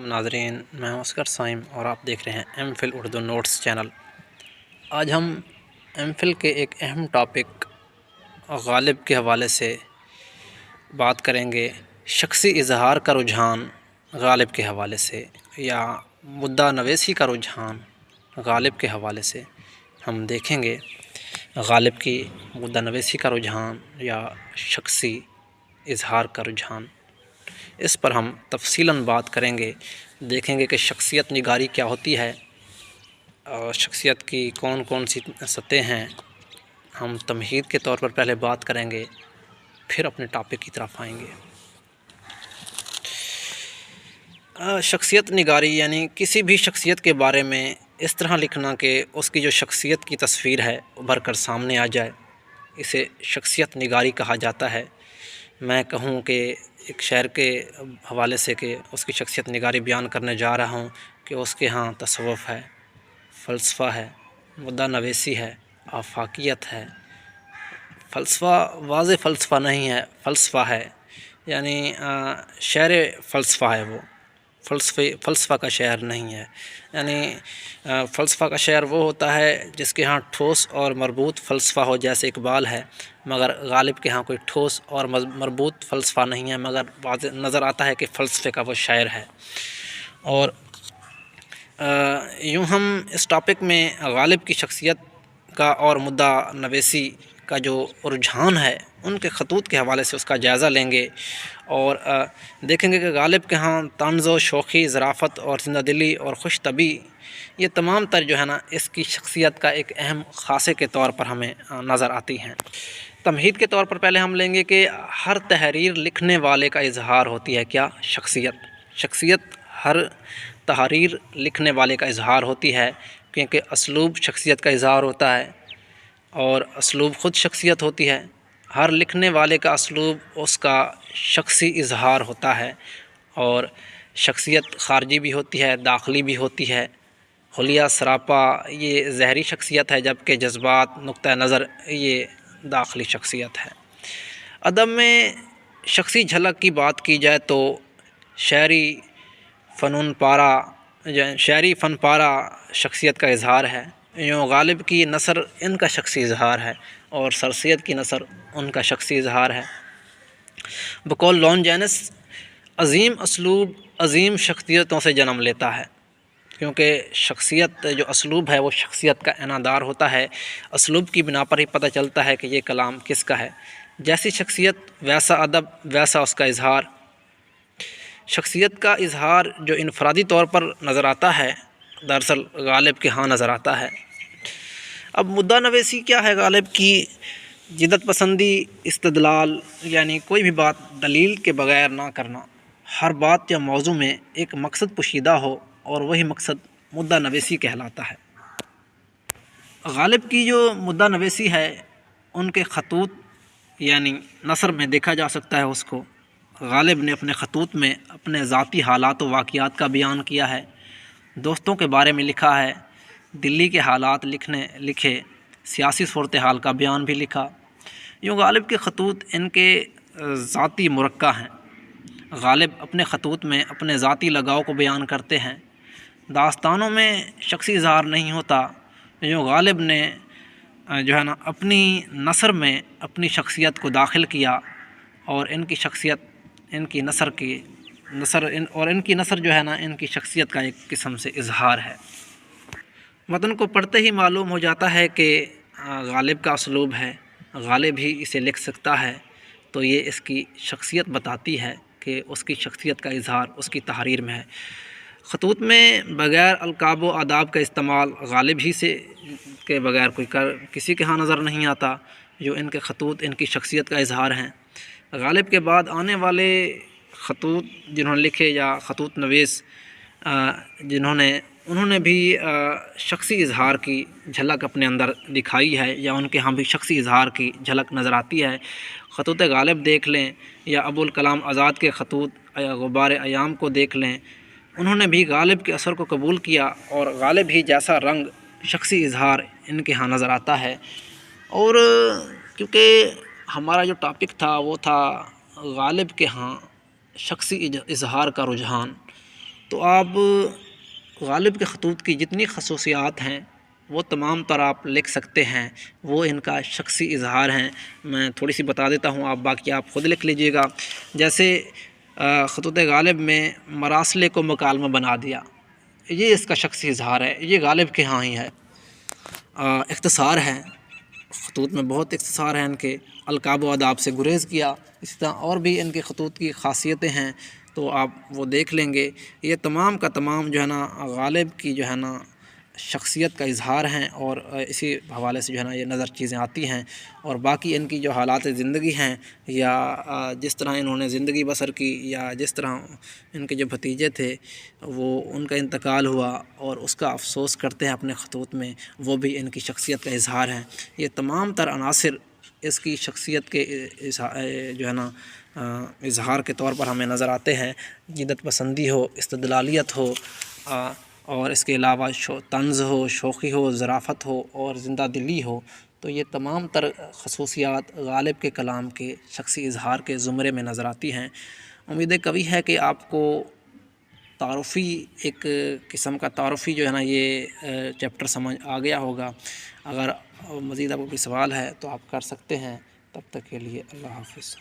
علیکم ناظرین، میں ہوں اسکر سائم اور آپ دیکھ رہے ہیں M Phil Urdu notes channel. آج ہم ایم فل کے ایک اہم ٹاپک غالب کے حوالے سے بات کریں گے۔ شخصی اظہار کا رجحان غالب کے حوالے سے یا مدعا نویسی کا رجحان غالب کے حوالے سے ہم دیکھیں گے۔ غالب کی مدعا نویسی کا رجحان یا شخصی اظہار کا رجحان، اس پر ہم تفصیلاً بات کریں گے۔ دیکھیں گے کہ شخصیت نگاری کیا ہوتی ہے اور شخصیت کی کون کون سی سطحیں ہیں۔ ہم تمہید کے طور پر پہلے بات کریں گے، پھر اپنے ٹاپک کی طرف آئیں گے۔ شخصیت نگاری یعنی کسی بھی شخصیت کے بارے میں اس طرح لکھنا کہ اس کی جو شخصیت کی تصویر ہے ابھر کر سامنے آ جائے، اسے شخصیت نگاری کہا جاتا ہے۔ میں کہوں کہ ایک شاعر کے حوالے سے کہ اس کی شخصیت نگاری بیان کرنے جا رہا ہوں کہ اس کے ہاں تصوف ہے، فلسفہ ہے، مدعا نویسی ہے، آفاقیت ہے۔ فلسفہ واضح فلسفہ نہیں ہے، فلسفہ ہے، یعنی شعر فلسفہ ہے، وہ فلسفہ کا شعر نہیں ہے۔ یعنی فلسفہ کا شعر وہ ہوتا ہے جس کے ہاں ٹھوس اور مربوط فلسفہ ہو، جیسے اقبال ہے، مگر غالب کے ہاں کوئی ٹھوس اور مربوط فلسفہ نہیں ہے، مگر واضح نظر آتا ہے کہ فلسفے کا وہ شاعر ہے۔ اور یوں ہم اس ٹاپک میں غالب کی شخصیت کا اور مدعا نویسی کا جو رجحان ہے ان کے خطوط کے حوالے سے اس کا جائزہ لیں گے، اور دیکھیں گے کہ غالب کے ہاں طنز و شوخی، ظرافت اور زندہ دلی اور خوش طبعی، یہ تمام تر جو ہے نا اس کی شخصیت کا ایک اہم خاصے کے طور پر ہمیں نظر آتی ہیں۔ تمہید کے طور پر پہلے ہم لیں گے کہ ہر تحریر لکھنے والے کا اظہار ہوتی ہے کیا؟ شخصیت ہر تحریر لکھنے والے کا اظہار ہوتی ہے، کیونکہ اسلوب شخصیت کا اظہار ہوتا ہے اور اسلوب خود شخصیت ہوتی ہے۔ ہر لکھنے والے کا اسلوب اس کا شخصی اظہار ہوتا ہے، اور شخصیت خارجی بھی ہوتی ہے، داخلی بھی ہوتی ہے۔ حلیہ سراپا یہ ظاہری شخصیت ہے، جبکہ جذبات، نقطہ نظر یہ داخلی شخصیت ہے۔ ادب میں شخصی جھلک کی بات کی جائے تو شاعری فن پارہ شخصیت کا اظہار ہے۔ یوں غالب کی نثر ان کا شخصی اظہار ہے اور سر سید کی نثر ان کا شخصی اظہار ہے۔ بقول لون جینس، عظیم اسلوب عظیم شخصیتوں سے جنم لیتا ہے، کیونکہ شخصیت جو اسلوب ہے وہ شخصیت کا انعدار ہوتا ہے۔ اسلوب کی بنا پر ہی پتہ چلتا ہے کہ یہ کلام کس کا ہے۔ جیسی شخصیت ویسا ادب، ویسا اس کا اظہار۔ شخصیت کا اظہار جو انفرادی طور پر نظر آتا ہے، دراصل غالب کے ہاں نظر آتا ہے۔ اب مدعا نویسی کیا ہے غالب کی؟ جدت پسندی، استدلال، یعنی کوئی بھی بات دلیل کے بغیر نہ کرنا۔ ہر بات یا موضوع میں ایک مقصد پوشیدہ ہو اور وہی مقصد مدعا نویسی کہلاتا ہے۔ غالب کی جو مدعا نویسی ہے ان کے خطوط یعنی نثر میں دیکھا جا سکتا ہے اس کو۔ غالب نے اپنے خطوط میں اپنے ذاتی حالات و واقعات کا بیان کیا ہے، دوستوں کے بارے میں لکھا ہے، دلی کے حالات لکھے، سیاسی صورتحال کا بیان بھی لکھا۔ یوں غالب کے خطوط ان کے ذاتی مرقع ہیں۔ غالب اپنے خطوط میں اپنے ذاتی لگاؤ کو بیان کرتے ہیں۔ داستانوں میں شخصی اظہار نہیں ہوتا۔ یوں غالب نے جو ہے نا اپنی نثر میں اپنی شخصیت کو داخل کیا، اور ان کی شخصیت ان کی نثر جو ہے نا ان کی شخصیت کا ایک قسم سے اظہار ہے۔ متن کو پڑھتے ہی معلوم ہو جاتا ہے کہ غالب کا اسلوب ہے، غالب ہی اسے لکھ سکتا ہے، تو یہ اس کی شخصیت بتاتی ہے کہ اس کی شخصیت کا اظہار اس کی تحریر میں ہے۔ خطوط میں بغیر القاب و آداب کا استعمال غالب ہی سے کے بغیر کسی کے ہاں نظر نہیں آتا۔ جو ان کے خطوط ان کی شخصیت کا اظہار ہیں۔ غالب کے بعد آنے والے خطوط جنہوں نے لکھے یا خطوط نویس انہوں نے بھی شخصی اظہار کی جھلک اپنے اندر دکھائی ہے، یا ان کے ہاں بھی شخصی اظہار کی جھلک نظر آتی ہے۔ خطوط غالب دیکھ لیں یا ابوالکلام آزاد کے خطوط غبار ایام کو دیکھ لیں، انہوں نے بھی غالب کے اثر کو قبول کیا، اور غالب ہی جیسا رنگ شخصی اظہار ان کے ہاں نظر آتا ہے۔ اور کیونکہ ہمارا جو ٹاپک تھا وہ تھا غالب کے ہاں شخصی اظہار کا رجحان، تو آپ غالب کے خطوط کی جتنی خصوصیات ہیں وہ تمام تر آپ لکھ سکتے ہیں، وہ ان کا شخصی اظہار ہیں۔ میں تھوڑی سی بتا دیتا ہوں، آپ باقی آپ خود لکھ لیجئے گا۔ جیسے خطوط غالب میں مراسلے کو مکالمہ بنا دیا، یہ اس کا شخصی اظہار ہے، یہ غالب کے ہاں ہی ہے۔ اختصار ہے، خطوط میں بہت اختصار ہیں ان کے، القاب و آداب سے گریز کیا، اسی طرح اور بھی ان کے خطوط کی خاصیتیں ہیں، تو آپ وہ دیکھ لیں گے۔ یہ تمام کا تمام جو ہے نا غالب کی جو ہے نا شخصیت کا اظہار ہیں، اور اسی حوالے سے جو ہے نا یہ نظر چیزیں آتی ہیں۔ اور باقی ان کی جو حالات زندگی ہیں، یا جس طرح انہوں نے زندگی بسر کی، یا جس طرح ان کے جو بھتیجے تھے وہ ان کا انتقال ہوا اور اس کا افسوس کرتے ہیں اپنے خطوط میں، وہ بھی ان کی شخصیت کا اظہار ہیں۔ یہ تمام تر عناصر اس کی شخصیت کے جو ہے نا اظہار کے طور پر ہمیں نظر آتے ہیں۔ جدت پسندی ہو، استدلالیت ہو، اور اس کے علاوہ طنز ہو، شوخی ہو، ظرافت ہو اور زندہ دلی ہو، تو یہ تمام تر خصوصیات غالب کے کلام کے شخصی اظہار کے زمرے میں نظر آتی ہیں۔ امید قوی ہے کہ آپ کو تعارفی ایک قسم کا تعارفی جو ہے نا یہ چیپٹر سمجھ آ گیا ہوگا۔ اگر مزید آپ کو کوئی سوال ہے تو آپ کر سکتے ہیں۔ تب تک کے لیے اللہ حافظ۔